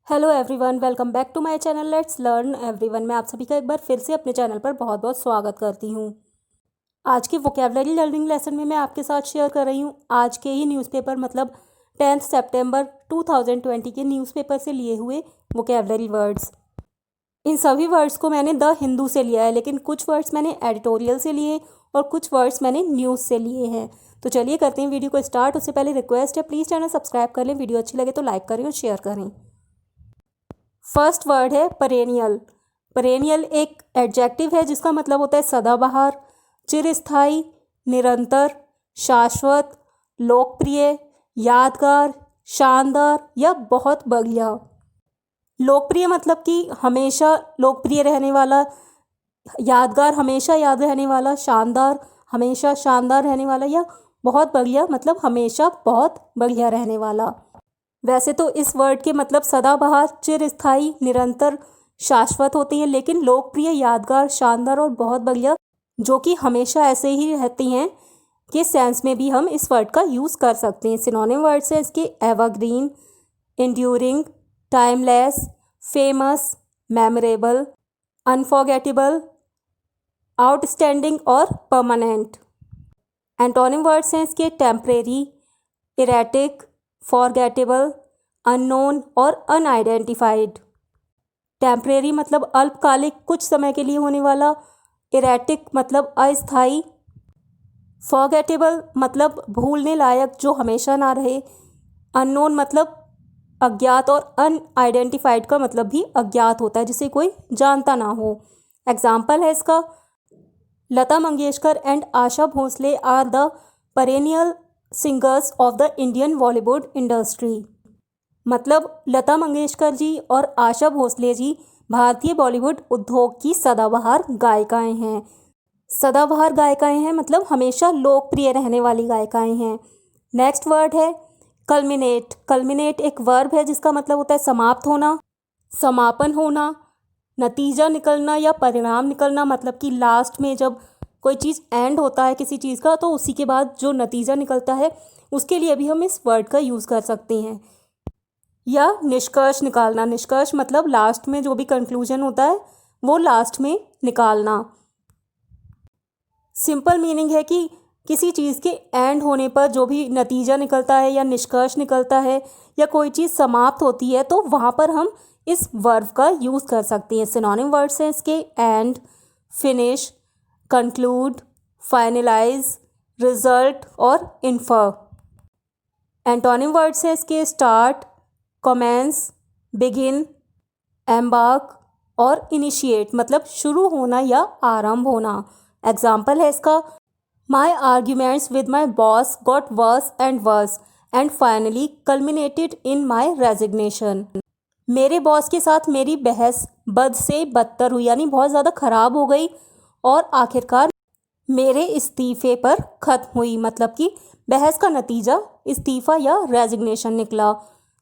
Hello everyone, welcome back to my channel let's learn everyone. मैं आप सभी का एक बार फिर से अपने चैनल पर बहुत बहुत स्वागत करती हूँ। आज के वोकेबलरी लर्निंग लेसन में मैं आपके साथ शेयर कर रही हूँ आज के ही न्यूज़पेपर मतलब 10 सितंबर 2020 के न्यूज़पेपर से लिए हुए वोकेबलरी वर्ड्स। इन सभी वर्ड्स को मैंने द हिंदू से लिया है, लेकिन कुछ वर्ड्स मैंने एडिटोरियल से लिए और कुछ वर्ड्स मैंने न्यूज़ से लिए हैं। तो चलिए करते हैं वीडियो को स्टार्ट। उससे पहले रिक्वेस्ट है, प्लीज़ चैनल सब्सक्राइब कर लें। वीडियो अच्छी लगे तो लाइक करें और शेयर करें। फर्स्ट वर्ड है परेनियल। परेनियल एक एडजेक्टिव है जिसका मतलब होता है सदाबहार, चिरस्थायी, निरंतर, शाश्वत, लोकप्रिय, यादगार, शानदार या बहुत बढ़िया। लोकप्रिय मतलब कि हमेशा लोकप्रिय रहने वाला, यादगार हमेशा याद रहने वाला, शानदार हमेशा शानदार रहने वाला, या बहुत बढ़िया मतलब हमेशा बहुत बढ़िया रहने वाला। वैसे तो इस वर्ड के मतलब सदाबहार, चिरस्थायी, निरंतर, शाश्वत होते हैं, लेकिन लोकप्रिय, यादगार, शानदार और बहुत बढ़िया जो कि हमेशा ऐसे ही रहती हैं के सेंस में भी हम इस वर्ड का यूज़ कर सकते हैं। सिनोनिम वर्ड्स हैं इसके evergreen, enduring, timeless, famous, memorable, unforgettable, outstanding और परमानेंट। एंटोनिम वर्ड्स हैं इसके टेम्परेरी, इरेटिक, फॉरगेटेबल, अननोन और अनआइडेंटिफाइड। टेम्परेरी मतलब अल्पकालिक, कुछ समय के लिए होने वाला। इरेटिक मतलब अस्थायी। फॉरगेटेबल मतलब भूलने लायक, जो हमेशा ना रहे। अननोन मतलब अज्ञात, और अनआइडेंटिफाइड का मतलब भी अज्ञात होता है, जिसे कोई जानता ना हो। एग्जाम्पल है इसका, Lata Mangeshkar and Asha Bhosle are the perennial singers of the Indian Bollywood industry. मतलब लता मंगेशकर जी और आशा भोसले जी भारतीय बॉलीवुड उद्योग की सदाबहार गायिकाएं हैं। सदाबहार गायिकाएं हैं मतलब हमेशा लोकप्रिय रहने वाली गायिकाएं हैं। नेक्स्ट वर्ड है कल्मिनेट। कल्मिनेट एक वर्ब है जिसका मतलब होता है समाप्त होना, समापन होना, नतीजा निकलना या परिणाम निकलना। मतलब कि लास्ट में जब कोई चीज़ एंड होता है किसी चीज़ का, तो उसी के बाद जो नतीजा निकलता है उसके लिए भी हम इस वर्ड का यूज़ कर सकते हैं। या निष्कर्ष निकालना। निष्कर्ष मतलब लास्ट में जो भी कंक्लूजन होता है वो लास्ट में निकालना। सिंपल मीनिंग है कि किसी चीज़ के एंड होने पर जो भी नतीजा निकलता है या निष्कर्ष निकलता है या कोई चीज़ समाप्त होती है, तो वहाँ पर हम इस वर्ब का यूज़ कर सकते हैं। सिनोनिम वर्ड्स हैं इसके end, finish, conclude, finalize, result और इन्फर। एंटोनिम वर्ड्स हैं इसके स्टार्ट, कमेंस, बिगिन, एम्बार्क और इनिशिएट मतलब शुरू होना या आरंभ होना। एग्जाम्पल है इसका, my arguments with my boss got worse and finally culminated in my resignation. मेरे बॉस के साथ मेरी बहस बद से बदतर हुई, यानी बहुत ज़्यादा ख़राब हो गई और आखिरकार मेरे इस्तीफे पर ख़त्म हुई। मतलब कि बहस का नतीजा इस्तीफ़ा या रेजिग्नेशन निकला।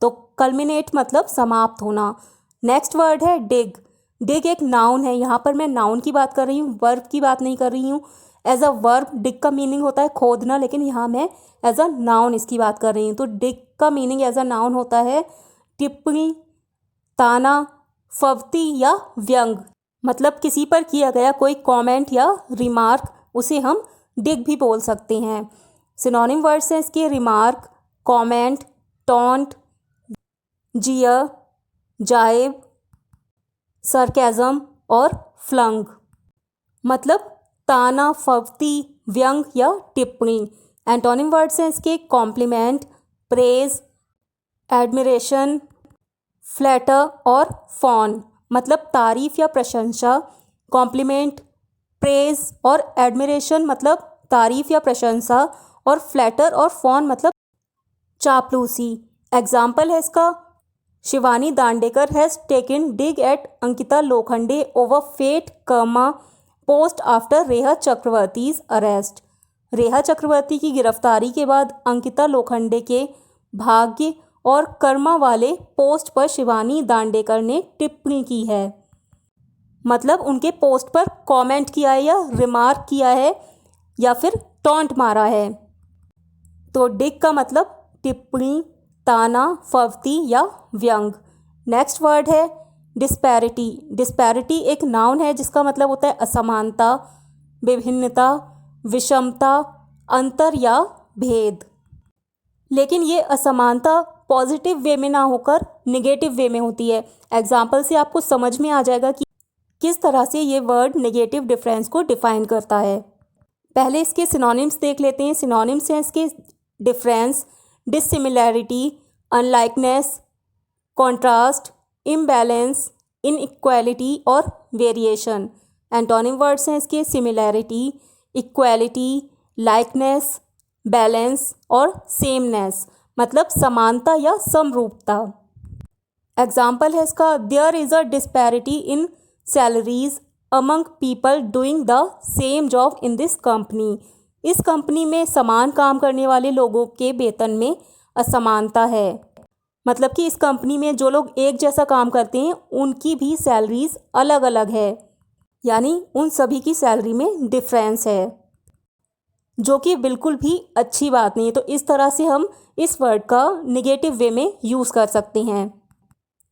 तो कल्मिनेट मतलब समाप्त होना। नेक्स्ट वर्ड है डिग। डिग एक नाउन है। यहाँ पर मैं नाउन की बात कर रही हूँ, वर्ब की बात नहीं कर रही हूँ। एज अ वर्ब डिग का मीनिंग होता है खोदना, लेकिन यहाँ मैं एज अ नाउन इसकी बात कर रही हूँ। तो डिग का मीनिंग एज अ नाउन होता है टिप्पणी, ताना, फवती या व्यंग। मतलब किसी पर किया गया कोई कमेंट या रिमार्क, उसे हम डिग भी बोल सकते हैं। सिनोनिम वर्ड्स हैं इसके रिमार्क, कमेंट, टॉन्ट, जियर, जाइब, सरकेज़म और फ्लंग। मतलब ताना, फवती, व्यंग या टिप्पणी। एंटोनिम वर्ड्स हैं इसके कॉम्प्लीमेंट, प्रेज, एडमिरेशन, फ्लैटर और फॉन। मतलब तारीफ या प्रशंसा। कॉम्प्लीमेंट, प्रेज और एडमिरेशन मतलब तारीफ या प्रशंसा, और फ्लैटर और फॉन मतलब चापलूसी। एग्जाम्पल है इसका, Shivani Dandekar has taken dig at Ankita Lokhande over fate karma post after Rhea Chakraborty's arrest. Rhea Chakraborty की गिरफ्तारी के बाद अंकिता लोखंडे के भाग्य और कर्मा वाले पोस्ट पर शिवानी दांडेकर ने टिप्पणी की है। मतलब उनके पोस्ट पर कमेंट किया है या रिमार्क किया है या फिर टॉन्ट मारा है। तो डिग का मतलब टिप्पणी, ताना, फवती या व्यंग। नेक्स्ट वर्ड है डिस्पैरिटी। डिस्पैरिटी एक नाउन है जिसका मतलब होता है असमानता, विभिन्नता, विषमता, अंतर या भेद। लेकिन ये असमानता पॉजिटिव वे में ना होकर नेगेटिव वे में होती है। एग्जाम्पल से आपको समझ में आ जाएगा कि किस तरह से ये वर्ड नेगेटिव डिफरेंस को डिफाइन करता है। पहले इसके सिनोनिम्स देख लेते हैं। सिनोनिम्स हैं इसके difference, dissimilarity, unlikeness, contrast, imbalance, inequality और वेरिएशन। एंटोनिम वर्ड्स हैं इसके सिमिलैरिटी, इक्वालिटी, लाइकनेस, बैलेंस और सेमनेस, मतलब समानता या समरूपता। एग्जाम्पल है इसका, there is a disparity in salaries among people doing the same job in this company. इस कंपनी में समान काम करने वाले लोगों के वेतन में असमानता है। मतलब कि इस कंपनी में जो लोग एक जैसा काम करते हैं उनकी भी सैलरीज अलग अलग है, यानी उन सभी की सैलरी में डिफरेंस है, जो कि बिल्कुल भी अच्छी बात नहीं है। तो इस तरह से हम इस वर्ड का नेगेटिव वे में यूज़ कर सकते हैं।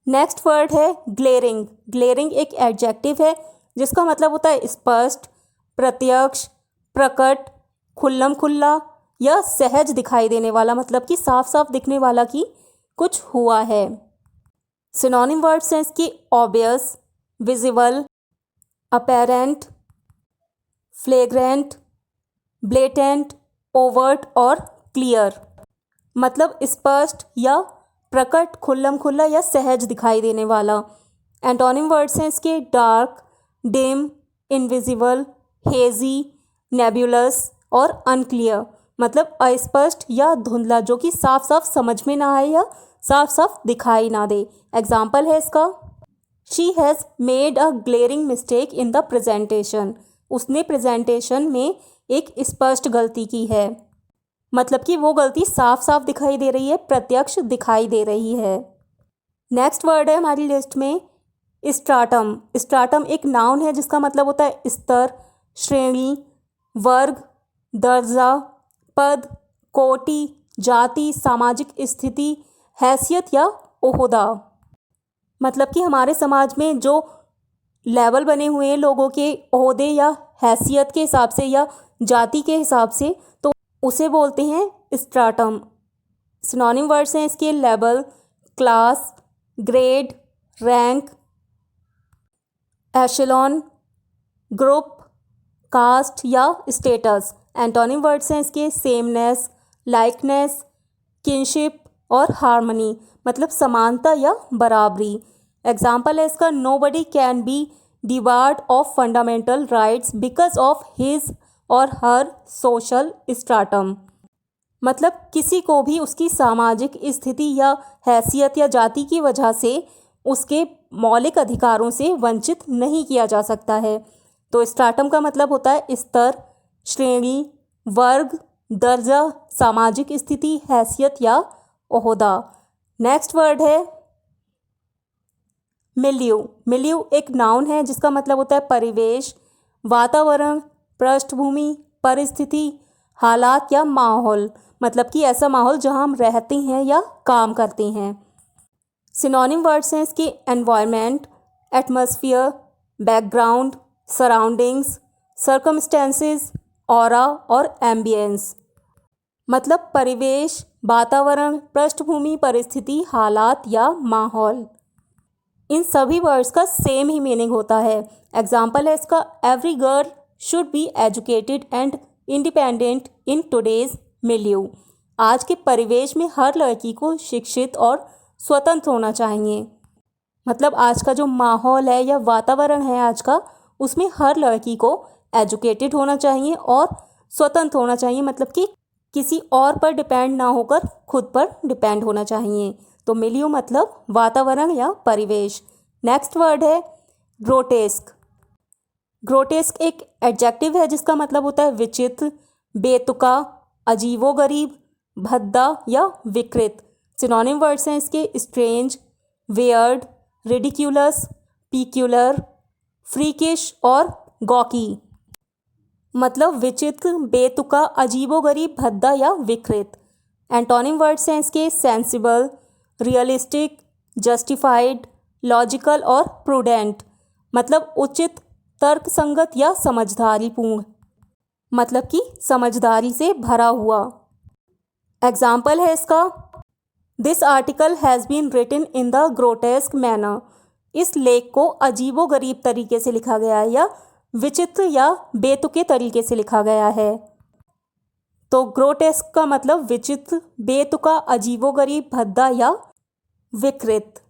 नेक्स्ट वर्ड है ग्लेरिंग। ग्लेरिंग एक एडजेक्टिव है जिसका मतलब होता है स्पष्ट, प्रत्यक्ष, प्रकट, खुल्लम खुल्ला या सहज दिखाई देने वाला, मतलब कि साफ साफ दिखने वाला कि कुछ हुआ है। सिनोनिम वर्ड्स हैं इसकी obvious, visible, apparent, flagrant, blatant, overt और क्लियर, मतलब स्पष्ट या प्रकट, खुल्लम खुल्ला या सहज दिखाई देने वाला। एंटोनिम वर्ड्स हैं इसके डार्क, डिम, इनविजिबल, हेजी, नेबुलस और अनक्लियर, मतलब अस्पष्ट या धुंधला, जो कि साफ साफ समझ में ना आए या साफ साफ दिखाई ना दे। एग्जाम्पल है इसका, she has made a glaring mistake in the presentation. उसने प्रेजेंटेशन में एक स्पष्ट गलती की है, मतलब कि वो गलती साफ साफ दिखाई दे रही है, प्रत्यक्ष दिखाई दे रही है। नेक्स्ट वर्ड है हमारी लिस्ट में स्ट्राटम। स्ट्राटम एक नाउन है जिसका मतलब होता है स्तर, श्रेणी, वर्ग, दर्जा, पद, कोटि, जाति, सामाजिक स्थिति, हैसियत या ओहदा। मतलब कि हमारे समाज में जो लेवल बने हुए हैं लोगों के ओहदे या हैसियत के हिसाब से या जाति के हिसाब से, तो उसे बोलते हैं स्ट्राटम। सिनोनिम वर्ड्स हैं इसके level, class, grade, rank, echelon, group, caste या स्टेटस। एंटोनिम वर्ड्स हैं इसके सेमनेस, लाइकनेस, किनशिप और हार्मनी, मतलब समानता या बराबरी। एग्जाम्पल है इसका, nobody can be debarred of fundamental rights because of his or her social स्ट्राटम, मतलब किसी को भी उसकी सामाजिक स्थिति या हैसियत या जाति की वजह से उसके मौलिक अधिकारों से वंचित नहीं किया जा सकता है। तो स्ट्राटम का मतलब होता है स्तर, श्रेणी, वर्ग, दर्जा, सामाजिक स्थिति, हैसियत या ओहदा। नेक्स्ट वर्ड है मिल्यू। मिल्यू एक नाउन है जिसका मतलब होता है परिवेश, वातावरण, पृष्ठभूमि, परिस्थिति, हालात या माहौल, मतलब कि ऐसा माहौल जहां हम रहते हैं या काम करते हैं। सिनोनिम वर्ड्स हैं इसके environment, atmosphere, background, surroundings, circumstances, aura और एम्बियंस, मतलब परिवेश, वातावरण, पृष्ठभूमि, परिस्थिति, हालात या माहौल। इन सभी वर्ड्स का सेम ही मीनिंग होता है। एग्जाम्पल है इसका, every girl should be educated and independent in today's milieu. आज के परिवेश में हर लड़की को शिक्षित और स्वतंत्र होना चाहिए, मतलब आज का जो माहौल है या वातावरण है आज का, उसमें हर लड़की को एजुकेटेड होना चाहिए और स्वतंत्र होना चाहिए, मतलब कि किसी और पर डिपेंड ना होकर खुद पर डिपेंड होना चाहिए। तो मिलियो मतलब वातावरण या परिवेश। नेक्स्ट वर्ड है ग्रोटेस्क। ग्रोटेस्क एक एडजेक्टिव है जिसका मतलब होता है विचित्र, बेतुका, अजीबोगरीब, भद्दा या विकृत। सिनोनिम वर्ड्स हैं इसके स्ट्रेंज, वियर्ड, रिडिक्यूलस, पीक्यूलर, फ्रीकिश और गॉकी, मतलब विचित्र, बेतुका, अजीबोगरीब, भद्दा या विकृत। एंटोनिम वर्ड्स हैं इसके सेंसिबल, रियलिस्टिक, जस्टिफाइड, लॉजिकल और प्रूडेंट, मतलब उचित, तर्कसंगत या समझदारीपूर्ण, मतलब कि समझदारी से भरा हुआ। एग्जाम्पल है इसका, this article has been written in the grotesque manner, इस लेख को अजीबोगरीब तरीके से लिखा गया है या विचित्र या बेतुके तरीके से लिखा गया है। तो ग्रोटेस्क का मतलब विचित्र, बेतुका, अजीबोगरीब, भद्दा या विकृत।